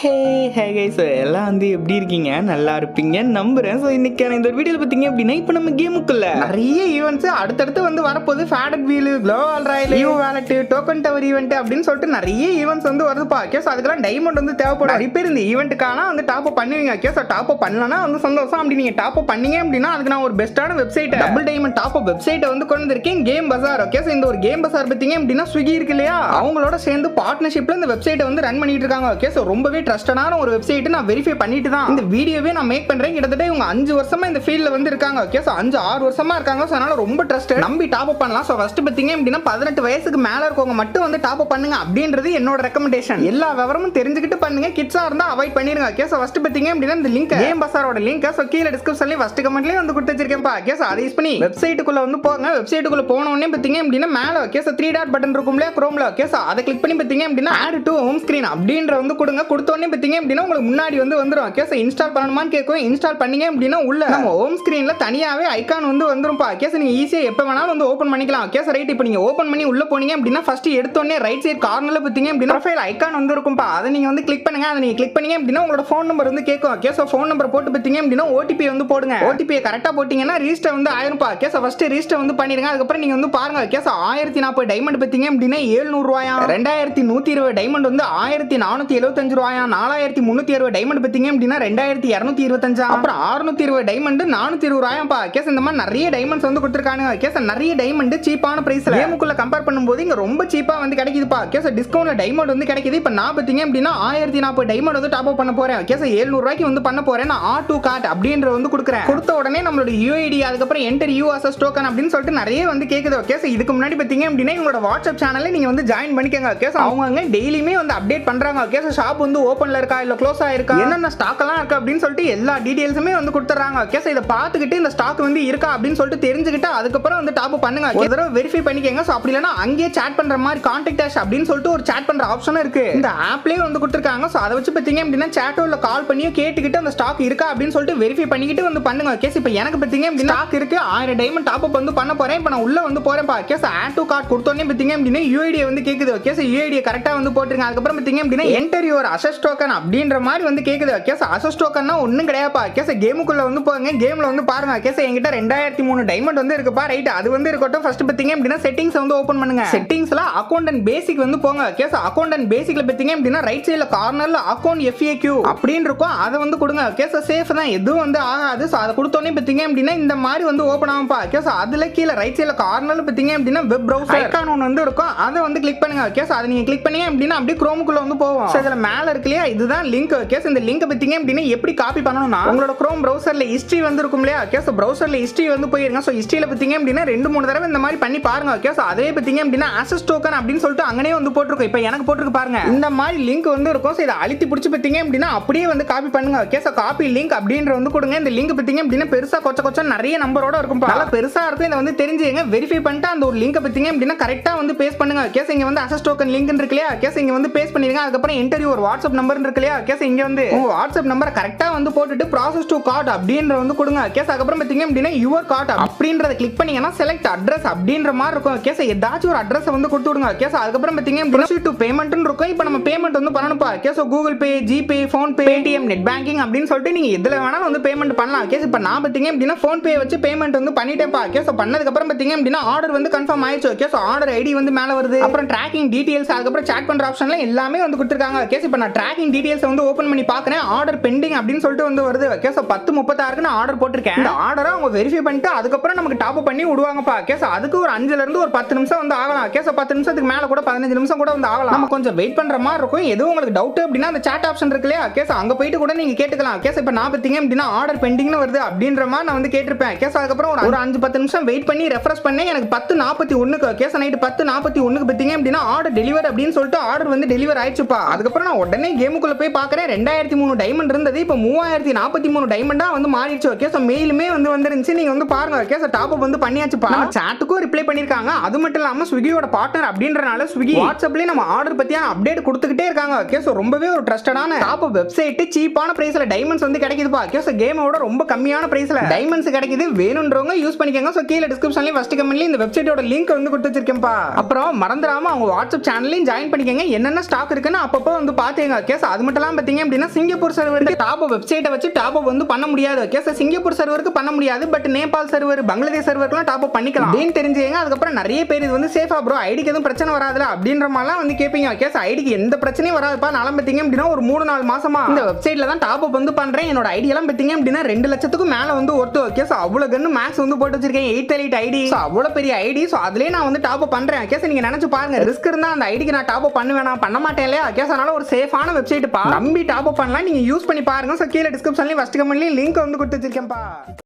Hey guys, எல்லாம் வந்து எப்படி இருக்கீங்க? நல்லா இருப்பீங்க நம்புறேன். ஸோ இன்னைக்கான இந்த வீடியோவில் பார்த்தீங்க அப்படின்னா இப்போ நம்ம கேமுக்குள்ள நிறைய ஈவெண்ட்ஸ் அடுத்தடுத்து வந்து வரப்போகுது. Faded wheel, global royal, evo vault, token tower event அப்படின்னு சொல்லிட்டு நிறைய ஈவெண்ட்ஸ் வந்து வருதுப்பா. கேஸ் அதுக்கெல்லாம் டைமண்ட் வந்து தேவைப்படும். நிறைய பேர் இந்த ஈவெண்ட்டுக்கான வந்து டாப் அப் பண்ணுவீங்க. கேஸ் டாப் அப் பண்ணலன்னா வந்து சந்தோஷம். அப்படி நீங்க டாப் அப் பண்ணீங்க அப்படின்னா அதுக்கு நான் ஒரு பெஸ்ட்டான website, double diamond top up வெப்சைட்டை வந்து கொண்டு வந்திருக்கேன், கேம் பசார். ஓகே, இந்த ஒரு கேம் பசார் பார்த்தீங்க அப்படின்னா ஸ்விக்கி இருக்கு இல்லையா, அவங்களோட சேர்ந்து பார்ட்னர்ஷிப்ல இந்த வெப்சைட்டை வந்து ரன் பண்ணிட்டு இருக்காங்க. ஓகே, ஸோ ரொம்பவே ட்ரஸ்டடான ஒரு வெப்சைட். நான் வெரிஃபை பண்ணிட்டு தான் இந்த வீடியோவே நான் மேக் பண்றேன். கிட்டத்தட்ட இவங்க 5 வருஷமா இந்த ஃபீல்ட்ல வந்து இருக்காங்க. ஓகே, ஸோ 5-6 வருஷமா இருக்காங்க. ஸோ அதனால ரொம்ப ட்ரஸ்டட், நம்பி டாப் அப் பண்ணலாம். ஸோ ஃபர்ஸ்ட் பார்த்தீங்க அப்படின்னா 18 வயசுக்கு மேல இருக்கவங்க மட்டும் வந்து டாப் அப் பண்ணுங்க அப்படின்றது என்னோட ரெக்கமெண்டேஷன். எல்லா விவரமும் தெரிஞ்சுக்கிட்டு பண்ணுங்க. கிட்ஸா இருந்தா அவாய்ட் பண்ணிருங்க. ஓகே, ஸோ ஃபர்ஸ்ட் பார்த்தீங்க அப்படின்னா இந்த லிங்க், கேம் பசாரோட லிங்க் ஸோ கீழே டிஸ்கிரிப்ஷன்ல ஃபர்ஸ்ட் கமெண்ட்லயே வந்து கொடுத்து வச்சிருக்கேன்ப்பா. ஓகே, ஸோ அதை யூஸ் பண்ணி வெப்சைட்டுக்குள்ள வந்து போங்க. வெப்சைட்டுக்குள்ள போன உடனே பார்த்தீங்க அப்படின்னா மேல ஓகே ஸோ 3 டாட் பட்டன் இருக்கும்ல குரோம்ல. ஓகே, ஸோ அதை கிளிக் பண்ணி பார்த்தீங்க அப்படின்னா ஆட் டு ஹோம் ஸ்கிரீன் அப்படின்ற வந்து கொடுங்க. கொடுத்த உடனே பார்த்தீங்க அப்படின்னா உங்களுக்கு முன்னாடி வந்து வந்துரும். ஓகே, ஸோ இன்ஸ்டால் பண்ணணுமான்னு கேட்கும். இன்ஸ்டால் பண்ணீங்க அப்படின்னா உள்ள நம்ம ஹோம் ஸ்கிரீன்ல தனியாவே ஐகான் வந்து வந்துரும்ப்பா. ஓகே, ஸோ நீங்க ஈஸியா எப்ப வேணாலும் வந்து ஓபன் பண்ணிக்கலாம். ஓகே, ஸோ ரைட், இப்போ நீங்க ஓபன் பண்ணி உள்ள போனீங்க அப்படின்னா ஃபர்ஸ்ட் எடுத்த உடனே ரைட் சைடு கார்னர்ல பார்த்தீங்க அப்படின்னா ப்ரொஃபைல் ஐகான் வந்து இருக்கும்ப்பா. அதை நீங்க வந்து கிளிக் பண்ணுங்க. அதை நீங்க கிளிக் பண்ணீங்க அப்படின்னா உங்களோட ஃபோன் நம்பர் வந்து கேட்கும். ஓகே, ஸோ ஃபோன் நம்பர் போட்டு பார்த்தீங்க அப்படின்னா ஓடிபி வந்து போடுங்க. ஓடிபி கரெக்டா போட்டீங்கன்னா ரிஜிஸ்டர் வந்து ஆயிரும்ப்பா. ஓகே, ஸோ ஃபர்ஸ்ட் ரிஜிஸ்டர் வந்து பண்ணிருங்க. அதுக்கப்புறம் நீங்க வந்து பாருங்க. ஓகே, ஸோ 1040 டைமண்ட் பார்த்தீங்க அப்படின்னா 700 ரூபாயா, 2120 டைமண்ட் வந்து 1475 ரூபாயா, 4360 டைமண்ட் பார்த்தீங்க அப்படின்னா 2225, அப்புறம் 620 டைமண்ட் 420 ரூபாயாப்பா. கேஸ் இந்த மாதிரி நிறைய டைமண்ட்ஸ் வந்து கொடுத்துருக்காங்க. கேஸ் நிறைய டைமண்ட் சீப்பான பிரைஸ்ல கேமுக்குள்ள கம்பேர் பண்ணும்போது இங்க ரொம்ப சீப்பா வந்து கிடைக்குதுப்பா. கேஸ் டிஸ்கவுண்ட்ல டைமண்ட் வந்து கிடைக்குது. இப்போ நான் பார்த்தீங்க அப்படின்னா 1040 டைமண்ட் வந்து டாப் அப் பண்ண போறேன். கேஸ் 700 ரூபாய்க்கு வந்து பண்ண போறேன். நான் R2 கார்ட் அப்படின்ற வந்து கொடுக்குறேன். கொடுத்த உடனே நம்மளோட UID, அதுக்கப்புறம் என்டர் யூ அசஸ் டோக்கன் அப்படின்னு சொல்லிட்டு நிறைய வந்து கேக்குது. ஓகே, இதுக்கு முன்னாடி பார்த்தீங்க அப்படின்னா உங்களோட வாட்ஸ்அப் சேனல்ல நீங்க வந்து ஜாயின் பண்ணிக்கங்க. ஓகே, அவங்க டெய்லியுமே வந்து அப்டேட் பண்றாங்க. ஓகே, ஷாப் வந்து ஓபன்ல இருக்கா இல்ல க்ளோஸ் ஆயிருக்கா, என்னென்ன ஸ்டாக் எல்லாம் இருக்கு அப்படின்னு சொல்லிட்டு எல்லா டீடைல்ஸுமே வந்து கொடுத்துறாங்க. ஓகே, இதை பார்த்துக்கிட்டு இந்த ஸ்டாக் வந்து இருக்கா அப்படின்னு சொல்லிட்டு தெரிஞ்சுக்கிட்டு அதுக்கப்புறம் வந்து டாப் அப் பண்ணுங்க. ஒரு தடவை வெரிஃபை பண்ணிக்கங்க. ஸோ அப்படி இல்லைன்னா அங்கேயே சேட் பண்ற மாதிரி கான்டாக்ட் அஸ் அப்படின்னு சொல்லிட்டு ஒரு சேட் பண்ற ஆப்ஷன் இருக்கு, இந்த ஆப்லயே வந்து கொடுத்துருக்காங்க. ஸோ அதை வச்சு பார்த்தீங்க அப்படின்னா சேட்டோ இல்ல கால் பண்ணியோ கேட்டுக்கிட்டு அந்த ஸ்டாக் இருக்கா அப்படின்னு சொல்லிட்டு வெரிஃபை பண்ணிக்கிட்டு வந்து பண்ணுங்க. ஓகே, இப்போ எனக்கு பார்த்தீங்க அப்படின்னா ஸ்டாக் இருக்கு, 1000 டைமண்ட் டாப் அப் வந்து பண்ண போறேன். இப்போ நான் உள்ள வந்து போறேன். ஓகே, ஆட் டு கார்ட் கொடுத்தோன்னே பார்த்தீங்க அப்படின்னா UID வந்து கேக்குது. ஓகே, UID கரெக்டா வந்து போட்டுருங்க. அதுக்கப்புறம் பார்த்தீங்க அப்படின்னா என்டர் யுவர் அசஸ் டோக்கன் அப்படின்ற மாதிரி வந்து கேக்குது. ஓகே, அசஸ் டோக்கன்னா ஒன்றும் கிடையாதுப்பா. ஓகே, கேமுக்குள்ள வந்து போங்க. கேம்ல வந்து பாருங்க. ஓகே, என்கிட்ட 2003 டைமண்ட் வந்து இருக்குப்பா. ரைட், அது வந்து இருக்கட்டும். ஃபர்ஸ்ட் பார்த்தீங்க அப்படின்னா செட்டிங்ஸ் வந்து ஓபன் பண்ணுங்க. செட்டிங்ஸ்ல அக்கவுண்ட் அண்ட் பேசிக் வந்து போங்க. ஓகே, அக்கவுண்ட் அண்ட் பேசிக்ல பார்த்தீங்க அப்படின்னா ரைட் சைடுல கார்னர்ல அக்கவுண்ட் FAQ அப்படின்னு இருக்கும். அதை வந்து கொடுங்க. ஓகே, சேஃப் தான், எதுவும் வந்து ஆகாது. ஸோ அதை கொடுத்தோன்னே பார்த்தீங்க அப்படின்னா இந்த மாதிரி வந்து ஓப்பன் ஆகும்ப்பா. ஓகே, அதுல கீழே ரைட் சைடுல கார்னர்ல பார்த்தீங்க அப்படின்னா வெப் ப்ரௌசர் ஐகான் ஒன்று வந்து இருக்கும். அதை வந்து கிளிக் பண்ணுங்க. ஓகே, அதை நீங்க கிளிக் பண்ணீங்க அப்படின்னா அப்படியே குரோமுக்குள்ள வந்து போவோம். ஸோ இதுல மேல இருக்கு இல்லையா, இதுதான் லிங்க். ஓகே, இந்த லிங்க் பார்த்தீங்க அப்படின்னா எப்படி காப்பி பண்ணணும்னா உங்களோட குரோம் ப்ரௌசர்ல ஹிஸ்டரி வந்து இருக்கும் இல்லையா. ஓகே, ப்ரௌசர்ல ஹிஸ்டரி வந்து போயிருங்க. ஸோ ஹிஸ்டரியில பார்த்தீங்க அப்படின்னா 2-3 தடவை இந்த மாதிரி பண்ணி பாருங்க. ஓகே, அதே பார்த்தீங்க அப்படின்னா அசஸ் டோக்கன் அப்படின்னு சொல்லிட்டு அங்கனே வந்து போட்டுருக்கும். இப்போ எனக்கு போட்டுருக்கு பாருங்க, இந்த மாதிரி லிங்க் வந்து இருக்கும். ஸோ இதை அழுத்தி பிடிச்சி பார்த்தீங்க அப்படின்னா அப்படியே வந்து காப்பி பண்ணுங்க. ஓகே, காப்பி லிங்க் அப்படின்ற வந்து கொடுங்க. இந்த லிங்க் பார்த்தீங்க அப்படின்னா பெருசா கொச்ச நிறைய நம்பரோட இருக்கும், நல்லா பெருசா இருக்கும். இதை வந்து தெரிஞ்சுங்க. வெரிஃபை பண்ணிட்டு அந்த ஒரு லிங்க் பார்த்தீங்க அப்படின்னா கரெக்டா வந்து பேஸ்ட் பண்ணுங்க. ஓகே, இங்க வந்து அசஸ் டோக்கன் லிங்க் இருக்கு இல்லையா. ஓகே, இங்க வந்து பேஸ்ட் பண்ணிருங்க. அதுக்கப்புறம் என்டர் யுவர் வாட்ஸ்அப் நம்பர் இருக்கு இல்லையா. ஓகே, இங்க வந்து உங்க வாட்ஸ்அப் நம்பரை கரெக்டா வந்து போட்டுட்டு ப்ராசஸ் டு கார்ட் அப்படின்ற வந்து கொடுங்க. ஓகே, அதுக்கப்புறம் பார்த்தீங்க அப்படின்னா யுவர் கார்ட் அப்படின்றத கிளிக் பண்ணீங்கன்னா செலக்ட் அட்ரஸ் அப்படின்ற மாதிரி இருக்கும். ஓகே, ஏதாச்சும் ஒரு அட்ரஸ் வந்து கொடுத்து விடுங்க. ஓகே, அதுக்கப்புறம் பார்த்தீங்க அப்படின்னா டு பேமெண்ட்னு இருக்கும். இப்போ நம்ம பேமெண்ட் வந்து பண்ணணும்ப்பா. Okay, Google Pay, GPay, PhonePe, Paytm, net banking அப்படின்னு சொல்லிட்டு நீங்க எதுல வேணாலும் வந்து பேமெண்ட் பண்ணலாம். ஓகே, இப்போ நான் பார்த்தீங்க அப்படின்னா ஃபோன் பே வச்சு பேமெண்ட் வந்து பண்ணிட்டேன்ப்பா. ஓகே, பண்ணதுக்கு அப்புறம் பார்த்தீங்க அப்படின்னா ஆர்டர் வந்து கன்ஃபார்ம் ஆயிடுச்சு. ஓகே, ஆர்டர் ஐடி வந்து மேல வருது. அப்புறம் ட்ராக்கிங் டீடைல்ஸ், அதுக்கப்புறம் சாட் பண்ற ஆப்ஷன்ல எல்லாமே வந்து கொடுத்துருக்காங்க. ஓகே, இப்போ நான் ட்ராக்கிங் டீடைல்ஸ் வந்து ஓபன் பண்ணி பார்க்கறேன். ஆர்டர் பெண்டிங் அப்படின்னு சொல்லிட்டு வந்து வருது. ஓகே, 10:36க்கு நான் ஆர்டர் போட்டிருக்கேன். இந்த ஆர்டரை அவங்க வெரிஃபை பண்ணிட்டு அதுக்கப்புறம் நமக்கு டாப் அப் பண்ணி விடுவாங்கப்பா. ஓகே, அதுக்கு ஒரு 5ல இருந்து ஒரு 10 நிமிஷம் வந்து ஆகலாம். ஓகே, 10 நிமிஷத்துக்கு மேல கூட 15 நிமிஷம் கூட வந்து ஆகலாம். நம்ம கொஞ்சம் வெயிட் பண்ற மாதிரி இருக்கும். எதுவும் உங்களுக்கு டவுட் அப்படின்னா அந்த சாட் ஆப்ஷன் இருக்கு இல்லையா. ஓகே, அங்க போயிட்டு கூட நீங்க கேட்டுக்கலாம். ஓகே, இப்போ நான் பார்த்தீங்க அப்படின்னா ஆர்டர் பெண்டிங்னு வருது அப்படின்ற மாதிரி நான் வந்து கேட்டிருப்பேன். ஓகே, அதுக்கப்புறம் ஒரு 5-10 நிமிஷம் வெயிட் பண்ணி ரெஃப்ரெஷ் பண்ணி எனக்கு 10:41க்கு ஓகே, நைட் 10:41க்கு பார்த்தீங்க அப்படின்னா ஆர்டர் டெலிவர் அப்படின்னு சொல்லிட்டு ஆர்டர் வந்து டெலிவர் ஆயிடுச்சுப்பா. அதுக்கப்புறம் நான் உடனே கேமுக்குள்ள போய் பார்க்கறேன். 2003 டைமண்ட் இருந்தது, இப்போ 3043 டைமண்டா வந்து மாறிடுச்சு. ஓகே, மெயிலுமே வந்து வந்துருந்துச்சு. நீங்க வந்து பாருங்க. ஓகே, டாப் அப் வந்து பண்ணியாச்சுப்பா. நம்ம சாட்டுக்கும் ரிப்ளை பண்ணிருக்காங்க. அது மட்டும் இல்லாம ஸ்விக்கியோட பார்ட்னர் அப்படின்றனால ஸ்விக்கி வாட்ஸ்அப்லயே நம்ம ஆர்டர் பத்தியான அப்டேட் கொடுத்துக்கிட்டே இருக்காங்க. ஓகே, ரொம்பவே ஒரு ட்ரஸ்டடான டாப் அப் வெப்சைட். சீப்பான பிரைஸ்ல டைமண்ட்ஸ் வந்து கிடைக்குதுப்பா. ஓகே, கேமோட ரொம்ப கம்மியான பிரைஸ்ல டைமண்ட்ஸ் கிடைக்குது. வேணும்ன்றவங்க யூஸ் பண்ணிக்கங்க. கீழே டிஸ்கிரிப்ஷன்லயும் ஃபர்ஸ்ட் கமெண்ட்லயும் இந்த வெப்சைட்டோட லிங்க் வந்து கொடுத்து வச்சிருக்கேன்ப்பா. அப்புறம் மறந்துடாம அவங்க வாட்ஸ்அப் சேனலையும் ஜாயின் பண்ணிக்கங்க. என்னென்ன ஸ்டாக் இருக்குன்னு அப்பப்போ வந்து பாத்துங்க. ஓகே. ஸோ அது மட்டும் பார்த்தீங்க அப்படின்னா சிங்கப்பூர் சர்வருக்கு டாப் வெப்சைட்டை வச்சு டாப் வந்து பண்ண முடியாது. ஓகே. ஸோ சிங்கப்பூர் சர்வருக்கு பண்ண முடியாது, பட் நேபாள் சர்வர், பங்களாதேஷ் சர்வருக்குலாம் டாப் பண்ணிக்கலாம் அப்படின்னு தெரிஞ்சுங்க. அதுக்கப்புறம் நிறைய பேர் இது வந்து சேஃபா ப்ரோ, ஐடிக்கு எதுவும் பிரச்சனை வராதுல அப்படின்ற மாதிரிலாம் வந்து கேட்பீங்க. ஓகே. ஸோ ஐடிக்கு எந்த பிரச்சனையும் வராதுப்பா. நானும் பார்த்தீங்க அப்படின்னா ஒரு 3-4 மாசமா இந்த வெப்சைட்ல தான் டாப் வந்து பண்றேன். என்னோட ஐடி எல்லாம் பார்த்தீங்க அப்படின்னா 2 லட்சத்துக்கும் மேல வந்து ஒர்த்து. ஓகே. ஸோ அவ்வளவு கன்னு மேக்ஸ் வந்து போட்டு வச்சிருக்கேன், 8 ஐடி. ஸோ அவ்வளவு பெரிய ஐடி. ஸோ அதுலயே நான் வந்து டாப் பண்றேன். ஓகே. ஸோ நீங்க நினைச்சு பாருங்க, ரிஸ்க் இருந்தா அந்த ஐடிக்கு நான் டாப் பண்ணுவேன், நான் பண்ண மாட்டேன் இல்லையா? ஓகே. ஸோ அதனால ஒரு சேஃபான வெப்சைட் பா, நம்பி டாப் பண்ணலாம், நீங்க யூஸ் பண்ணி பாருங்க. ஸோ கீழே டிஸ்கிரிப்ஷன்லயும் ஃபர்ஸ்ட் கமெண்ட்லயும் லிங்க் வந்து கொடுத்து வச்சிருக்கேன்ப்பா.